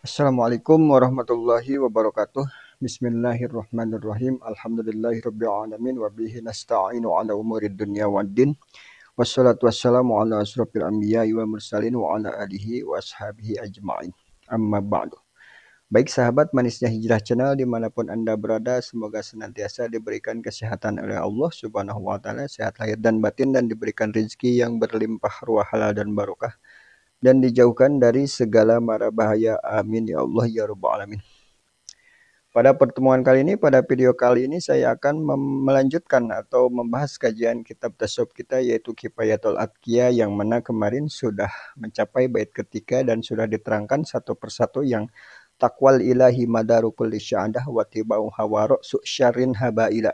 Assalamualaikum warahmatullahi wabarakatuh. Bismillahirrahmanirrahim. Alhamdulillahirrabbilalamin. Wabihi nasta'inu ala umurid dunya waddin. Wassalatu wassalamu ala asrafil anbiya wa mursalin wa ala alihi wa ashabihi ajma'in. Amma ba'du. Baik sahabat manisnya hijrah channel dimanapun anda berada, semoga senantiasa diberikan kesehatan oleh Allah subhanahu wa ta'ala, sehat lahir dan batin, dan diberikan rezeki yang berlimpah ruah halal dan barokah, dan dijauhkan dari segala mara bahaya. Amin ya Allah ya rabbal alamin. Pada pertemuan kali ini, pada video kali ini saya akan melanjutkan atau membahas kajian kitab tasawuf kita, yaitu Kifayatul Atqiya, yang mana kemarin sudah mencapai bait ketiga dan sudah diterangkan satu persatu yang takwal ilahi madaru kulli sya'adah wa tibau hawa ra'su syarrin habaila.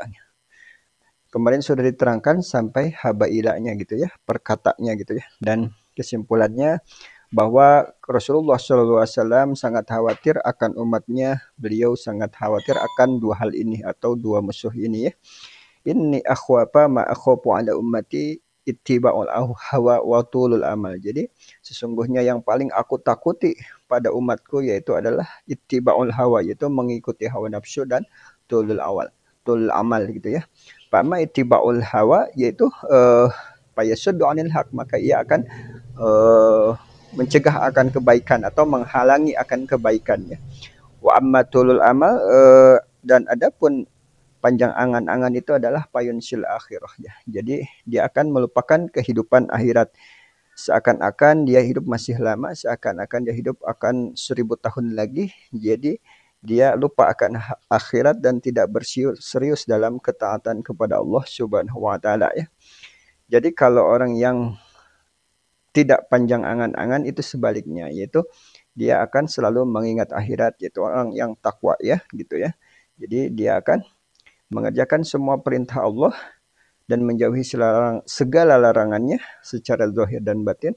Kemarin sudah diterangkan sampai habailanya gitu ya, perkataannya gitu ya, dan kesimpulannya bahwa Rasulullah SAW sangat khawatir akan umatnya. Beliau sangat khawatir akan dua hal ini atau dua musuh ini ya. Inni akhwafa ma akhafu ala ummati ittiba'ul hawa wa tulul amal. Jadi sesungguhnya yang paling aku takuti pada umatku yaitu adalah ittiba'ul hawa, yaitu mengikuti hawa nafsu, dan tulul amal gitu ya. Pama ittiba'ul hawa yaitu payasuddu anil haq, maka ia akan mencegah akan kebaikan atau menghalangi akan kebaikannya. Wa amma tulul amal, dan adapun panjang angan-angan itu adalah payunsil akhirah ya. Jadi dia akan melupakan kehidupan akhirat. Seakan-akan dia hidup masih lama, seakan-akan dia hidup akan 1000 tahun lagi. Jadi dia lupa akan akhirat dan tidak berserius dalam ketaatan kepada Allah Subhanahu wa taala ya. Jadi kalau orang yang tidak panjang angan-angan itu sebaliknya, yaitu dia akan selalu mengingat akhirat, yaitu orang yang takwa ya gitu ya. Jadi dia akan mengerjakan semua perintah Allah dan menjauhi segala larangannya secara zahir dan batin,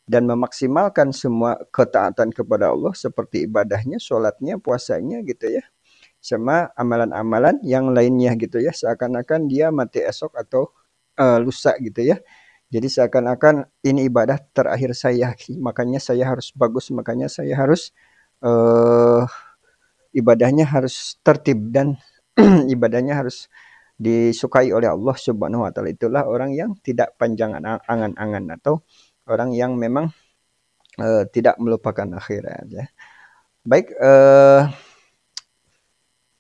dan memaksimalkan semua ketaatan kepada Allah seperti ibadahnya, sholatnya, puasanya gitu ya, sama amalan-amalan yang lainnya gitu ya, seakan-akan dia mati esok atau lusa gitu ya. Jadi seakan-akan ini ibadah terakhir saya, makanya saya harus bagus, makanya saya harus ibadahnya harus tertib dan ibadahnya harus disukai oleh Allah Subhanahu wa taala. Itulah orang yang tidak panjang angan-angan atau orang yang memang tidak melupakan akhirat ya. Baik,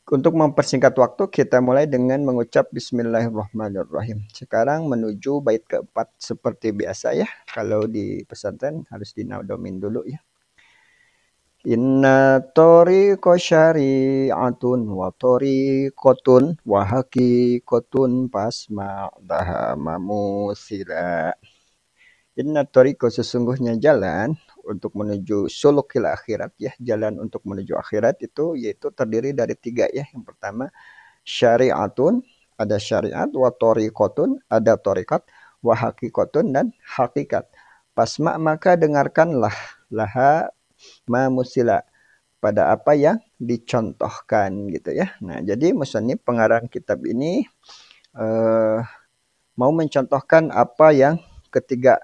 untuk mempersingkat waktu, kita mulai dengan mengucap Bismillahirrahmanirrahim. Sekarang menuju bait keempat seperti biasa ya. Kalau di pesantren harus dinadomin dulu ya. Inna tariqa syari'atun wa tariqatun wa haqiqatun pasma daha mamusila. Inna tariqa, sesungguhnya jalan untuk menuju sulukil akhirat ya, jalan untuk menuju akhirat itu yaitu terdiri dari tiga ya. Yang pertama syari'atun, ada syariat, wa tariqatun, ada tarikat, wa haqiqatun, dan hakikat. Pasma, maka dengarkanlah, laha ma musila, pada apa yang dicontohkan gitu ya. Nah, jadi musannif pengarang kitab ini mau mencontohkan apa yang ketiga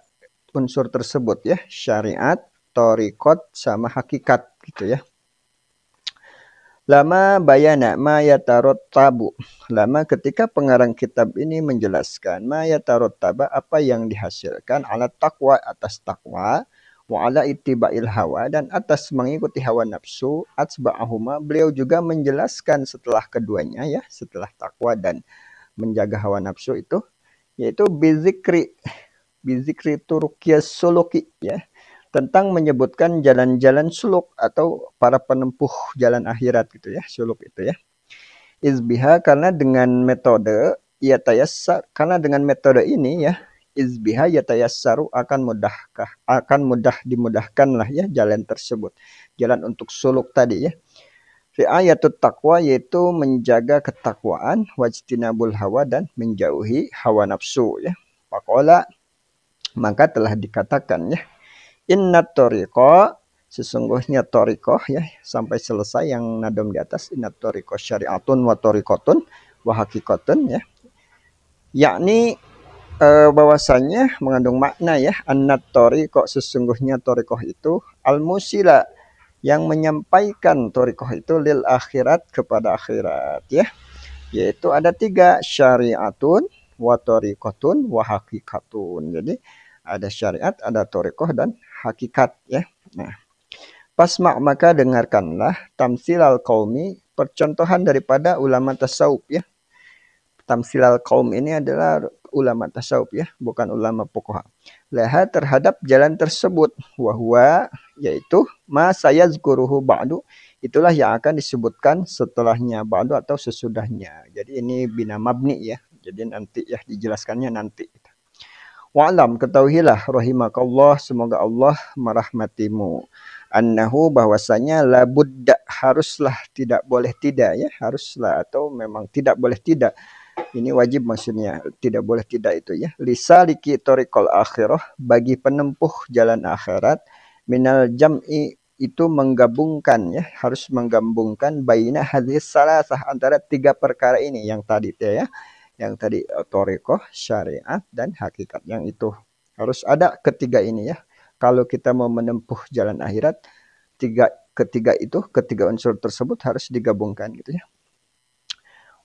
unsur tersebut ya, syariat, thariqat, sama hakikat gitu ya. Lama bayana ma yatarottabu. Lama, ketika pengarang kitab ini menjelaskan ma yatarottaba, apa yang dihasilkan, ala taqwa, atas takwa, wa ala ittiba'il hawa, dan atas mengikuti hawa nafsu, atsba'ahuma, beliau juga menjelaskan setelah keduanya ya, setelah takwa dan menjaga hawa nafsu itu, yaitu bizikri turuqiyas suluki ya, tentang menyebutkan jalan-jalan suluk atau para penempuh jalan akhirat gitu ya, suluk itu ya. Izbiha, karena dengan metode karena dengan metode ini ya, izbiha yatayassaru, akan mudah dimudahkan lah ya jalan tersebut, jalan untuk suluk tadi ya. Ri'ayatut taqwa, yaitu menjaga ketakwaan, wajtinabul hawa, dan menjauhi hawa nafsu ya. Faqala, maka telah dikatakan ya, inna tariqa, sesungguhnya tariqah ya, sampai selesai yang nadom di atas, inna tariqa syari'atun wa tariqatun wa haqiqatun ya, yakni bahwasanya mengandung makna ya, anna tariqa, sesungguhnya tariqah itu al musila, yang menyampaikan thariqah itu lil akhirat kepada akhirat ya. Yaitu ada 3, syariatun wa thariqatun wa haqiqatun. Jadi ada syariat, ada thariqah dan hakikat ya. Nah, pasma' maka dengarkanlah tamsilal qaumi, percontohan daripada ulama tasawuf ya. Tamsilal qaum ini adalah ulama tasawuf ya, bukan ulama fuqaha. Laha terhadap jalan tersebut, wahwa yaitu ma sayazkuruhu ba'du, itulah yang akan disebutkan setelahnya ba'du atau sesudahnya. Jadi ini bina mabni ya. Jadi nanti ya dijelaskannya nanti. Wa'lam, ketahuilah rahimakallah, semoga Allah merahmatimu, annahu bahwasanya la budda, haruslah, tidak boleh tidak ya, haruslah atau memang tidak boleh tidak. Ini wajib maksudnya, tidak boleh tidak itu ya. Lisaliki thariqal akhirah, bagi penempuh jalan akhirat, minal jam'i, itu menggabungkan ya, harus menggabungkan baina hadhis salasah, antara 3 perkara ini yang tadi ya. Yang tadi thariqah, syariat dan hakikat, yang itu harus ada ketiga ini ya. Kalau kita mau menempuh jalan akhirat, ketiga unsur tersebut harus digabungkan gitu ya.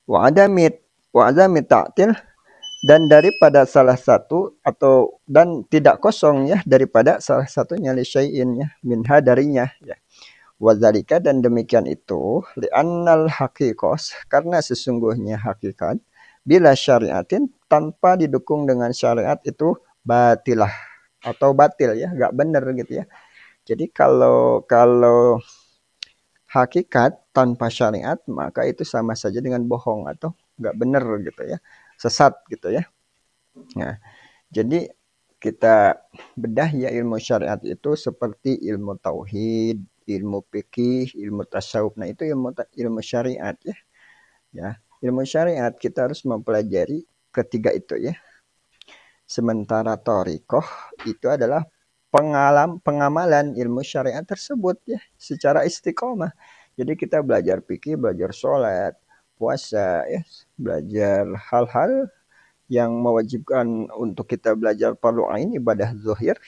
Wa adami ta'til, dan daripada salah satu atau dan tidak kosong ya daripada salah satunya li syai'in ya, minha darinya ya. Wadzalika, dan demikian itu li'annal haqiqos, karena sesungguhnya hakikat, bila syariatin, tanpa didukung dengan syariat itu batilah atau batil ya, nggak benar gitu ya. Jadi kalau hakikat tanpa syariat, maka itu sama saja dengan bohong atau nggak benar gitu ya, sesat gitu ya. Nah, jadi kita bedah ya, ilmu syariat itu seperti ilmu tauhid, ilmu fikih, ilmu tasawuf. Nah, itu ilmu syariat ya. Ya, ilmu syariat kita harus mempelajari ketiga itu ya. Sementara thariqah itu adalah pengamalan ilmu syariat tersebut ya, secara istiqomah. Jadi kita belajar fikih, belajar sholat, puasa ya, belajar hal-hal yang mewajibkan untuk kita belajar fardu ain, ibadah zahir.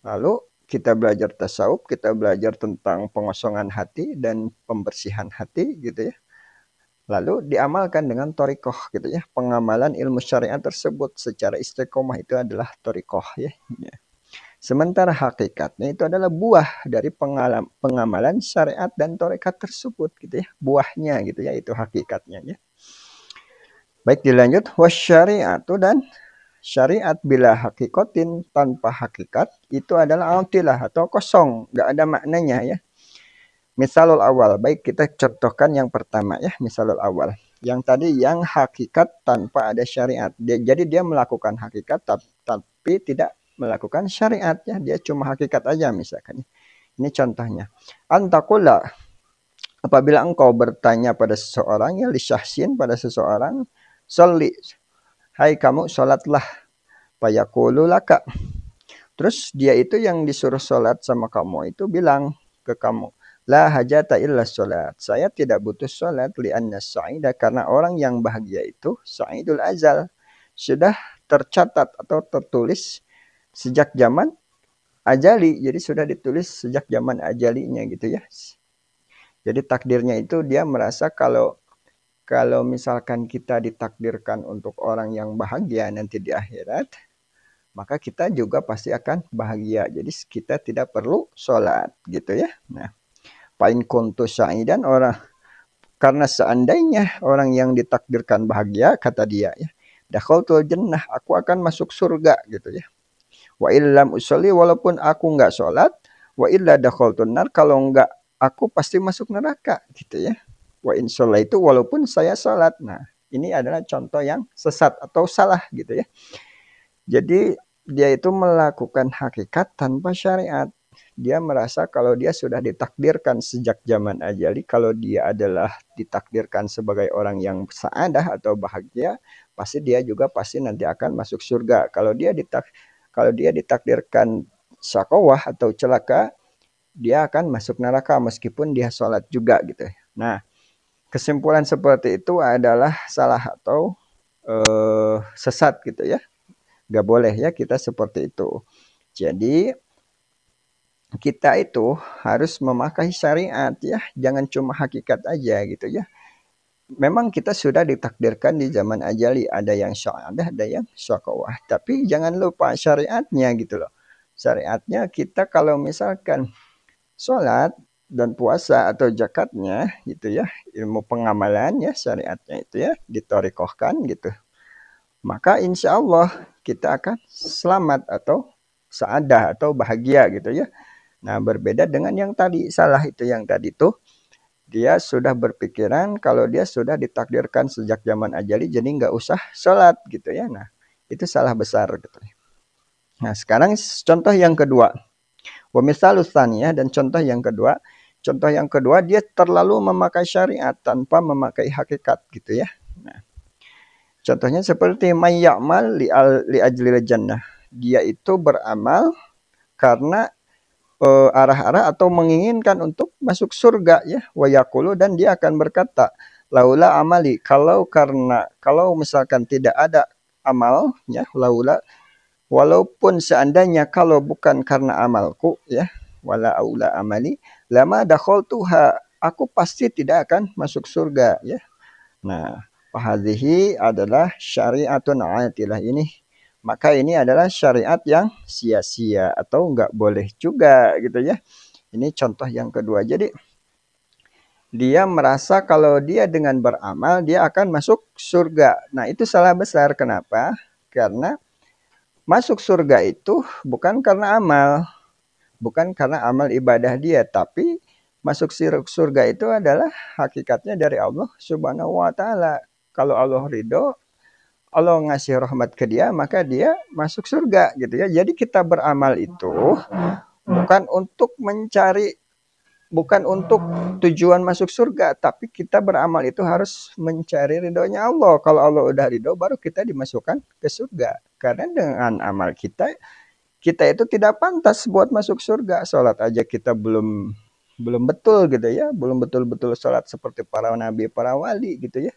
Lalu kita belajar tasawuf, kita belajar tentang pengosongan hati dan pembersihan hati gitu ya. Lalu diamalkan dengan thariqah gitu ya. Pengamalan ilmu syariat tersebut secara istiqomah itu adalah thariqah ya. Sementara hakikatnya itu adalah buah dari pengamalan syariat dan thariqah tersebut gitu ya. Buahnya gitu ya, itu hakikatnya ya. Baik, dilanjut. Wasyariatu, dan syariat bila hakikatin, tanpa hakikat itu adalah altilah atau kosong, nggak ada maknanya ya. Misalul awal, baik kita contohkan yang pertama ya, misalul awal. Yang tadi yang hakikat tanpa ada syariat. Jadi dia melakukan hakikat tapi tidak melakukan syariat ya, dia cuma hakikat aja misalkan. Ini contohnya. Antakulah, apabila engkau bertanya pada seseorang ya, li syahsin, pada seseorang, sholli, hai kamu sholatlah, fayaqulu laka. Terus dia itu yang disuruh sholat sama kamu itu bilang ke kamu, la hajata illa sholat, saya tidak butuh sholat, li'anna sa'ida, karena orang yang bahagia itu sa'idul azal, sudah tercatat atau tertulis sejak zaman ajali, jadi sudah ditulis sejak zaman ajalinya gitu ya. Jadi takdirnya itu dia merasa kalau misalkan kita ditakdirkan untuk orang yang bahagia nanti di akhirat, maka kita juga pasti akan bahagia. Jadi kita tidak perlu sholat gitu ya. Nah, pain kuntu sa'idan, orang karena seandainya orang yang ditakdirkan bahagia, kata dia ya, dakhaltul jannah, aku akan masuk surga gitu ya. Wa illam usolli, walaupun aku nggak sholat, wa illa dakhaltun nar, kalau nggak aku pasti masuk neraka gitu ya. Wa inshollah itu walaupun saya sholat. Nah, ini adalah contoh yang sesat atau salah gitu ya. Jadi dia itu melakukan hakikat tanpa syariat. Dia merasa kalau dia sudah ditakdirkan sejak zaman ajali, kalau dia adalah ditakdirkan sebagai orang yang saadah atau bahagia, pasti dia juga pasti nanti akan masuk surga. Kalau dia ditakdirkan syakawah atau celaka, dia akan masuk neraka meskipun dia sholat juga gitu. Nah, kesimpulan seperti itu adalah salah atau sesat gitu ya. Gak boleh ya kita seperti itu. Jadi kita itu harus memakai syariat ya, jangan cuma hakikat aja gitu ya. Memang kita sudah ditakdirkan di zaman ajali, ada yang syahadah, ada yang syakawah. Tapi jangan lupa syariatnya gitu loh. Syariatnya kita kalau misalkan sholat dan puasa atau zakatnya gitu ya, ilmu pengamalannya syariatnya itu ya, ditorikohkan gitu. Maka insya Allah kita akan selamat atau saadah atau bahagia gitu ya. Nah berbeda dengan yang tadi, salah itu yang tadi tuh dia sudah berpikiran kalau dia sudah ditakdirkan sejak zaman ajali jadi nggak usah sholat gitu ya. Nah itu salah besar gitu. Nah sekarang contoh yang kedua, wamisalus ya, dan contoh yang kedua dia terlalu memakai syariat tanpa memakai hakikat gitu ya. Nah, contohnya seperti mayyamal li ajlil jannah. Dia itu beramal karena arah-arah atau menginginkan untuk masuk surga ya, wayakulu, dan dia akan berkata laula amali, kalau misalkan tidak ada amalnya, laula, walaupun seandainya kalau bukan karena amalku ya, wala aula amali lama dakhaltuha, aku pasti tidak akan masuk surga ya. Nah fahadhihi adalah syariatun atilah, ini maka ini adalah syariat yang sia-sia atau enggak boleh juga gitu ya. Ini contoh yang kedua. Jadi dia merasa kalau dia dengan beramal dia akan masuk surga. Nah itu salah besar. Kenapa? Karena masuk surga itu bukan karena amal, bukan karena amal ibadah dia, tapi masuk surga itu adalah hakikatnya dari Allah Subhanahu wa taala. Kalau Allah ridho, Allah ngasih rahmat ke dia, maka dia masuk surga gitu ya. Jadi kita beramal itu bukan untuk mencari, bukan untuk tujuan masuk surga, tapi kita beramal itu harus mencari ridhonya Allah. Kalau Allah udah ridho, baru kita dimasukkan ke surga. Karena dengan amal kita, kita itu tidak pantas buat masuk surga. Sholat aja kita belum betul gitu ya, belum betul-betul sholat seperti para nabi, para wali gitu ya.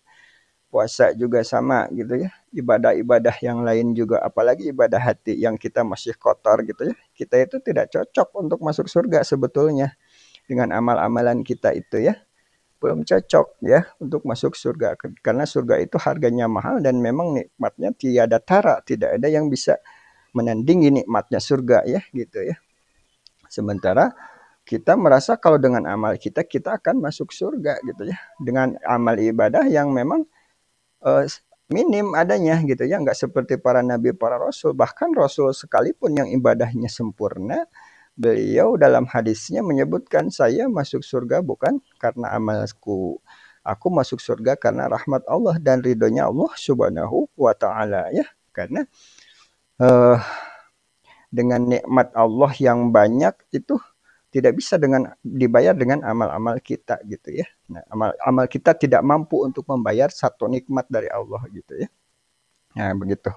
Puasa juga sama gitu ya. Ibadah-ibadah yang lain juga, apalagi ibadah hati yang kita masih kotor gitu ya. Kita itu tidak cocok untuk masuk surga sebetulnya dengan amal-amalan kita itu ya. Belum cocok ya untuk masuk surga, karena surga itu harganya mahal dan memang nikmatnya tiada tara, tidak ada yang bisa menandingi nikmatnya surga ya gitu ya. Sementara kita merasa kalau dengan amal kita akan masuk surga gitu ya, dengan amal ibadah yang memang uh, minim adanya gitu ya, nggak seperti para nabi, para rasul. Bahkan rasul sekalipun yang ibadahnya sempurna, beliau dalam hadisnya menyebutkan, saya masuk surga bukan karena amalku, aku masuk surga karena rahmat Allah dan ridhonya Allah Subhanahu wa taala ya. Karena uh, dengan nikmat Allah yang banyak itu tidak bisa dengan dibayar dengan amal-amal kita gitu ya. Nah, amal kita tidak mampu untuk membayar satu nikmat dari Allah gitu ya. Nah, begitu.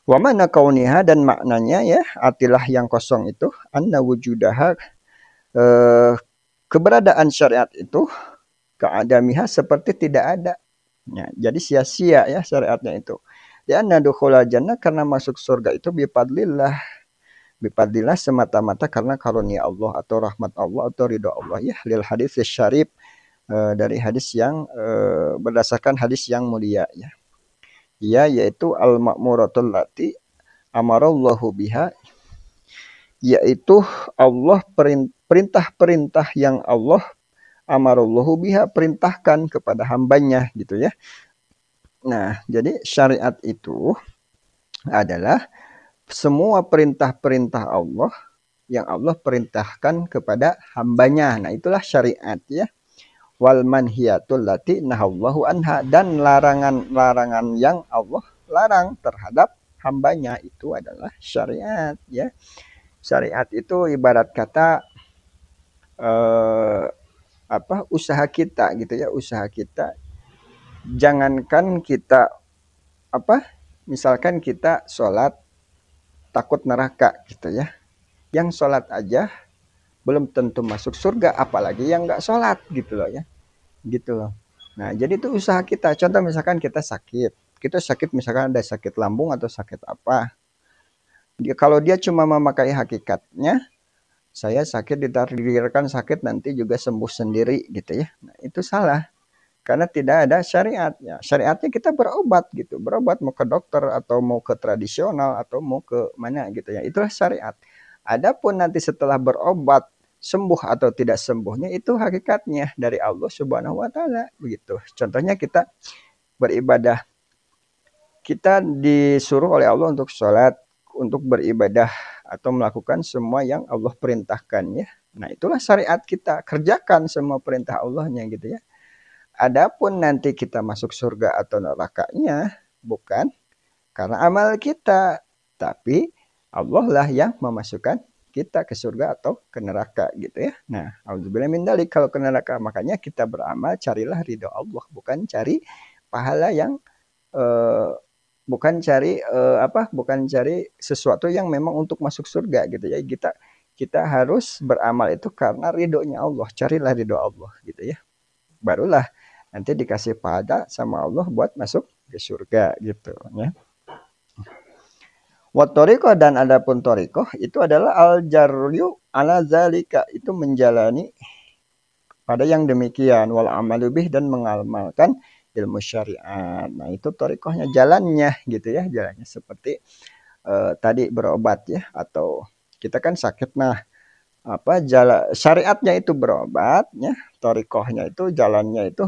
Wa mana kauniha, dan maknanya ya, atilah yang kosong itu, anna wujudaha, eh, keberadaan syariat itu, keadamiha seperti tidak ada. Ya, jadi sia-sia ya syariatnya itu. Ya anna dukhulal jannah, karena masuk surga itu bipadlillah, bifadillah semata-mata karena karunia Allah atau rahmat Allah atau ridho Allah ya. Lil hadis syarif, dari hadis yang berdasarkan hadis yang mulia ya. Ya, yaitu al makmuratul lati amarallahu biha, yaitu Allah perintah-perintah yang Allah amarallahu biha, perintahkan kepada hambanya gitu ya. Nah, jadi syariat itu adalah semua perintah-perintah Allah yang Allah perintahkan kepada hambanya. Nah itulah syariat ya. Wal manhiyatul lati nahallahu anha, dan larangan-larangan yang Allah larang terhadap hambanya itu adalah syariat ya. Syariat itu ibarat kata usaha kita gitu ya, usaha kita. Jangankan kita misalkan kita sholat takut neraka gitu ya. Yang sholat aja belum tentu masuk surga, apalagi yang nggak sholat gitu loh ya, gitu loh. Nah jadi itu usaha kita. Contoh misalkan kita sakit misalkan ada sakit lambung atau sakit apa, kalau dia cuma memakai hakikatnya, Saya sakit ditakdirkan sakit nanti juga sembuh sendiri gitu ya. Nah, itu salah karena tidak ada syariatnya. Syariatnya kita berobat gitu, berobat mau ke dokter atau mau ke tradisional atau mau ke mana gitu ya. Itulah syariat. Adapun nanti setelah berobat sembuh atau tidak sembuhnya itu hakikatnya dari Allah Subhanahu wa taala begitu. Contohnya kita beribadah. Kita disuruh oleh Allah untuk sholat, untuk beribadah atau melakukan semua yang Allah perintahkan ya. Nah, itulah syariat kita, kerjakan semua perintah Allahnya gitu ya. Adapun nanti kita masuk surga atau nerakanya bukan karena amal kita, tapi Allah lah yang memasukkan kita ke surga atau ke neraka gitu ya. Nah, auzubillah min dzalik, kalau ke neraka makanya kita beramal carilah ridho Allah, bukan cari pahala yang eh, bukan cari bukan cari sesuatu yang memang untuk masuk surga gitu ya. Kita harus beramal itu karena ridhonya Allah, carilah ridho Allah gitu ya. Barulah nanti dikasih pahala sama Allah buat masuk ke surga gitu ya. Wat toriko, dan adapun toriko itu adalah al jaryu ala zalika, itu menjalani pada yang demikian, wal amalubih, dan mengamalkan ilmu syariat. Nah, itu torikohnya, jalannya gitu ya, jalannya seperti tadi berobat ya, atau kita kan sakit, nah apa jalan syariatnya itu berobat ya, torikohnya itu jalannya itu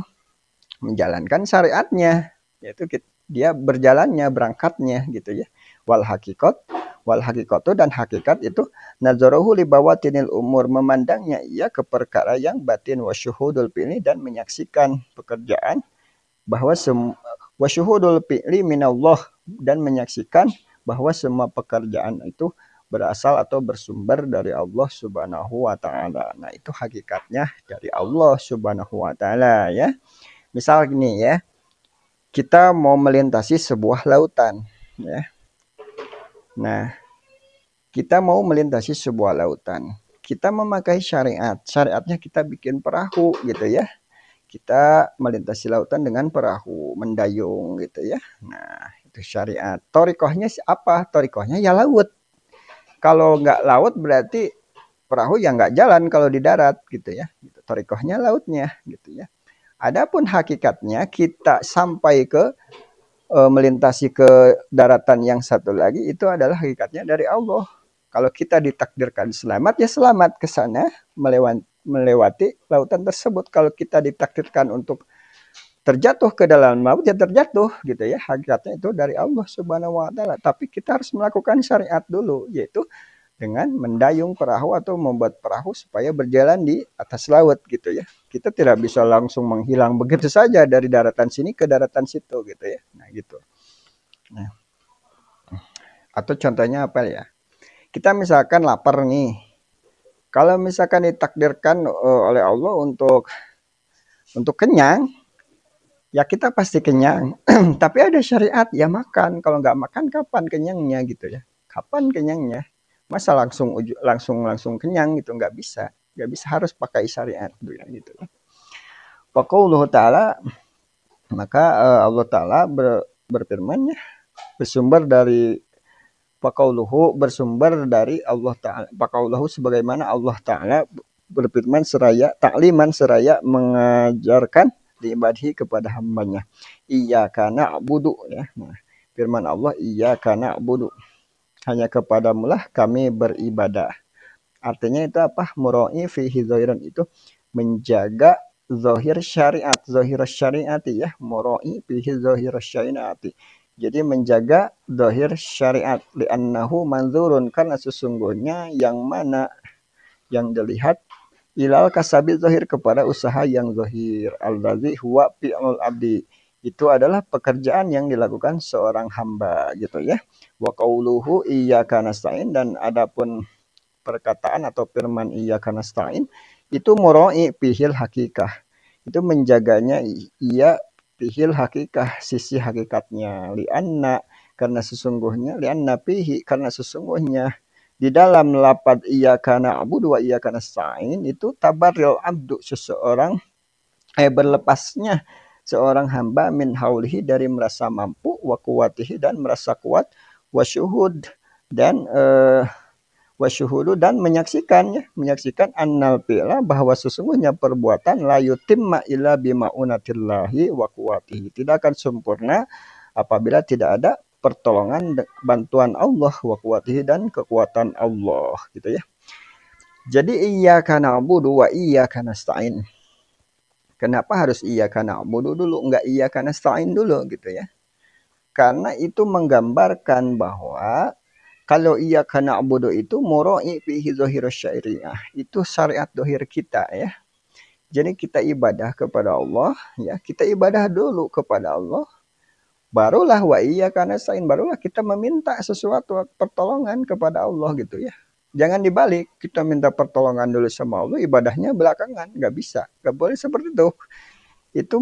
menjalankan syariatnya, yaitu dia berjalannya, berangkatnya gitu ya. Wal hakikatu, dan hakikat itu nazaruhu li bawatinil umur, memandangnya ia ke perkara yang batin, wasyuhudul fi'li, dan menyaksikan pekerjaan bahwa wasyuhudul fi'li minallah, dan menyaksikan bahwa semua pekerjaan itu berasal atau bersumber dari Allah Subhanahu wa taala. Nah, itu hakikatnya dari Allah Subhanahu wa taala ya. Misal gini ya, kita mau melintasi sebuah lautan ya. Nah, kita mau melintasi sebuah lautan. Kita memakai syariat. Syariatnya kita bikin perahu gitu ya. Kita melintasi lautan dengan perahu, mendayung gitu ya. Nah, itu syariat. Torikohnya apa? Torikohnya ya laut. Kalau nggak laut berarti perahu ya nggak jalan kalau di darat gitu ya. Torikohnya lautnya gitu ya. Adapun hakikatnya kita sampai ke melintasi ke daratan yang satu lagi, itu adalah hakikatnya dari Allah. Kalau kita ditakdirkan selamat ya selamat ke sana, melewati lautan tersebut. Kalau kita ditakdirkan untuk terjatuh ke dalam laut ya terjatuh gitu ya. Hakikatnya itu dari Allah Subhanahu wa taala. Tapi kita harus melakukan syariat dulu, yaitu dengan mendayung perahu atau membuat perahu supaya berjalan di atas laut gitu ya. Kita tidak bisa langsung menghilang begitu saja dari daratan sini ke daratan situ gitu ya. Nah, gitu. Nah, atau contohnya apa ya? Kita misalkan lapar nih. Kalau misalkan ditakdirkan oleh Allah untuk kenyang, ya kita pasti kenyang. Tapi ada syariat, ya makan. Kalau nggak makan kapan kenyangnya gitu ya? Kapan kenyangnya? Masa langsung kenyang gitu, nggak bisa harus pakai syariat gitu. Qaulullah ta'ala, maka Allah Ta'ala berfirman ya, bersumber dari Allah Ta'ala. Qauluhu, sebagaimana Allah Ta'ala berfirman seraya takliman, seraya mengajarkan diibadahi kepada hambanya. Iyyaka na'budu ya. Nah, firman Allah, iyyaka na'budu, hanya kepadamulah kami beribadah. Artinya itu apa? Mura'i fihi zahiran, itu menjaga zahir syariat, zahir syariati ya. Mura'i fihi zahir syariati. Jadi menjaga zahir syariat, li'annahu manzurun, karena sesungguhnya yang mana yang dilihat, ilal kasabi zahir, kepada usaha yang zahir, allazi huwa fi'lul abdi, itu adalah pekerjaan yang dilakukan seorang hamba gitu ya. Wa qauluhu iyyaka nasta'in, dan adapun perkataan atau firman iyyaka nasta'in itu mura'i pihil hakikah, itu menjaganya ia pihil hakikah, sisi hakikatnya, lianna, karena sesungguhnya, lianna pihi, karena sesungguhnya di dalam lapad iyyaka na'budu wa iyyaka nasta'in itu tabarril abdu, seseorang berlepasnya seorang hamba, min haulihi, dari merasa mampu, wa kuwatihi, dan merasa kuat, wa syuhud, dan wasyuhudu dan menyaksikannya, menyaksikan annal fi'la bahwa sesungguhnya perbuatan la yutimma illa bima'unatillahi wa quwwatihi, tidak akan sempurna apabila tidak ada pertolongan bantuan Allah wa quwwatihi dan kekuatan Allah gitu ya. Jadi iyyaka na'budu wa iyyaka nasta'in. Kenapa harus iyyaka na'budu dulu, enggak iyyaka nasta'in dulu gitu ya? Karena itu menggambarkan bahwa kalau iyyaka na'budu itu mura'i fihi dhahirus syariah, itu syariat dohir kita ya. Jadi kita ibadah kepada Allah ya, kita ibadah dulu kepada Allah. Barulah wa iyyaka nasta'in, barulah kita meminta sesuatu pertolongan kepada Allah gitu ya. Jangan dibalik, kita minta pertolongan dulu sama Allah, ibadahnya belakangan, nggak bisa, nggak boleh seperti itu. Itu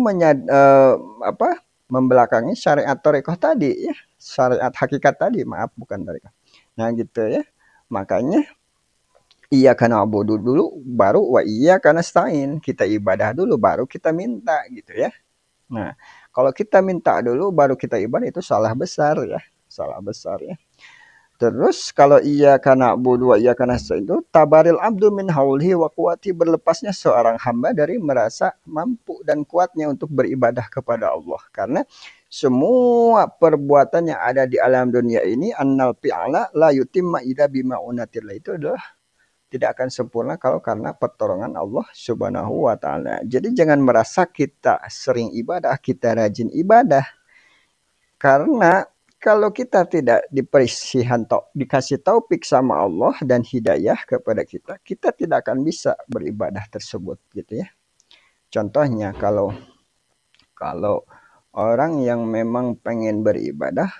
membelakangi syariat thariqah tadi ya, syariat hakikat tadi, maaf bukan thariqah. Nah gitu ya, makanya iyyaka na'budu dulu, baru wa iyyaka nasta'in, kita ibadah dulu, baru kita minta gitu ya. Nah kalau kita minta dulu, baru kita ibadah, itu salah besar ya, salah besar ya. Terus kalau iyyaka na'budu wa iyyaka nasta'in itu tabaril abdu min haulhi wa quwwati, berlepasnya seorang hamba dari merasa mampu dan kuatnya untuk beribadah kepada Allah. Karena semua perbuatan yang ada di alam dunia ini annal fi'ala la yutimma illa bima'unatillah, itu adalah tidak akan sempurna kalau karena pertolongan Allah Subhanahu wa taala. Jadi jangan merasa kita sering ibadah, kita rajin ibadah. Karena kalau kita tidak dikasih taufik sama Allah dan hidayah kepada kita, kita tidak akan bisa beribadah tersebut gitu ya. Contohnya kalau orang yang memang pengen beribadah,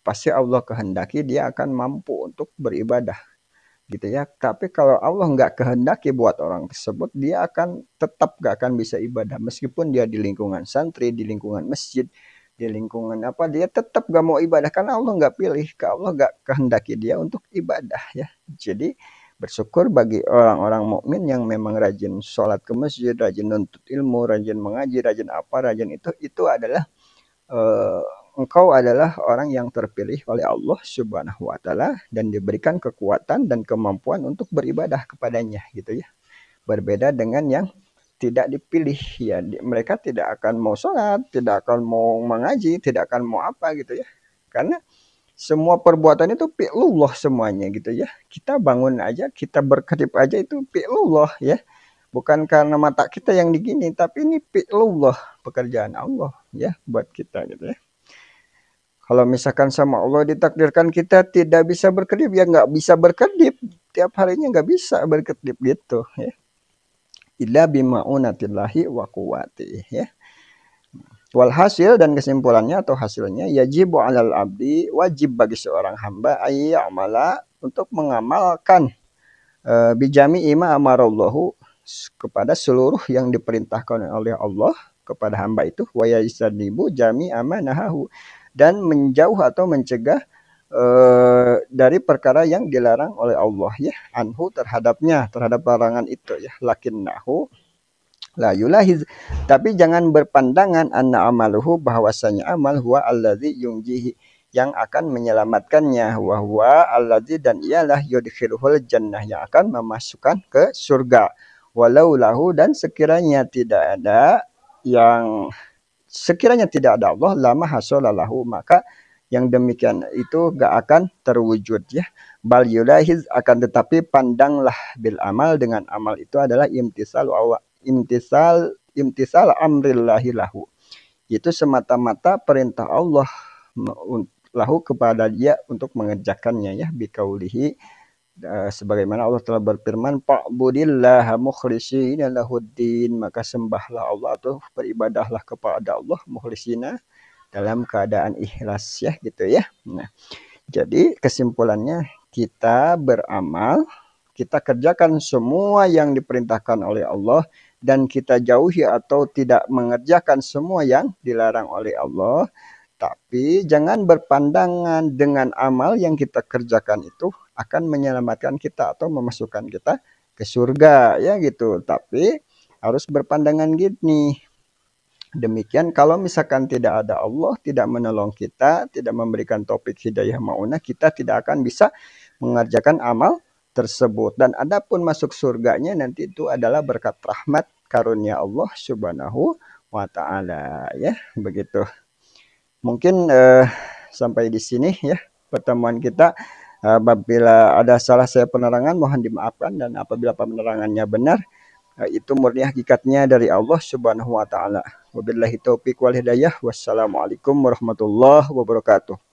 pasti Allah kehendaki dia akan mampu untuk beribadah gitu ya. Tapi kalau Allah nggak kehendaki buat orang tersebut, dia akan tetap nggak akan bisa ibadah meskipun dia di lingkungan santri, di lingkungan masjid, di lingkungan apa, dia tetap gak mau ibadah karena Allah nggak pilih, Allah nggak kehendaki dia untuk ibadah ya. Jadi bersyukur bagi orang-orang mukmin yang memang rajin sholat ke masjid, rajin nuntut ilmu, rajin mengaji, rajin apa, rajin itu adalah engkau adalah orang yang terpilih oleh Allah Subhanahu wa taala dan diberikan kekuatan dan kemampuan untuk beribadah kepadanya gitu ya. Berbeda dengan yang tidak dipilih ya, mereka tidak akan mau sholat, tidak akan mau mengaji, tidak akan mau apa gitu ya. Karena semua perbuatan itu fi'lullah semuanya gitu ya. Kita bangun aja, kita berkedip aja, itu fi'lullah ya. Bukan karena mata kita yang digini, tapi ini fi'lullah, pekerjaan Allah ya buat kita gitu ya. Kalau misalkan sama Allah ditakdirkan kita tidak bisa berkedip, ya nggak bisa berkedip. Tiap harinya nggak bisa berkedip gitu ya. Illa bima'unatillahi wa quwwati ya. Walhasil, dan kesimpulannya atau hasilnya, yajibu 'alal abdi, wajib bagi seorang hamba ayyamala, untuk mengamalkan bijami ima amarallahu, kepada seluruh yang diperintahkan oleh Allah kepada hamba itu, wa yajtanibu jami amanahu, dan menjauh atau mencegah dari perkara yang dilarang oleh Allah ya, anhu, terhadapnya, terhadap larangan itu ya. Lakinnahu la yulahiz, tapi jangan berpandangan anna amaluhu, bahwasanya amal huwa alladzi yunjihi, yang akan menyelamatkannya, wa huwa alladzi, dan ialah yudkhiluhul jannah, yang akan memasukkan ke surga. Walau lahu, dan sekiranya tidak ada Allah, lama hasolalahu, maka yang demikian itu gak akan terwujud ya. Bal yulahiz, akan tetapi pandanglah, bil amal, dengan amal itu adalah imtisal amrillahi lahu, itu semata-mata perintah Allah lahu, kepada dia untuk mengerjakannya ya. Biqaulihi, sebagaimana Allah telah berfirman, fa'budillaha mukhlishina lahuddin, maka sembahlah Allah atau beribadahlah kepada Allah mukhlishina, dalam keadaan ikhlas ya gitu ya. Nah, jadi kesimpulannya, kita beramal, kita kerjakan semua yang diperintahkan oleh Allah, dan kita jauhi atau tidak mengerjakan semua yang dilarang oleh Allah. Tapi jangan berpandangan dengan amal yang kita kerjakan itu akan menyelamatkan kita atau memasukkan kita ke surga ya gitu. Tapi harus berpandangan gini, demikian, kalau misalkan tidak ada Allah, tidak menolong kita, tidak memberikan taufik hidayah maunah, kita tidak akan bisa mengerjakan amal tersebut. Dan adapun masuk surganya nanti itu adalah berkat rahmat karunia Allah Subhanahu wa taala ya, begitu. Mungkin sampai di sini ya pertemuan kita. Apabila ada salah saya penerangan mohon dimaafkan, dan apabila penerangannya benar itu murni hakikatnya dari Allah Subhanahu wa taala. Wabillahi taufiq wal hidayah. Wassalamualaikum warahmatullahi wabarakatuh.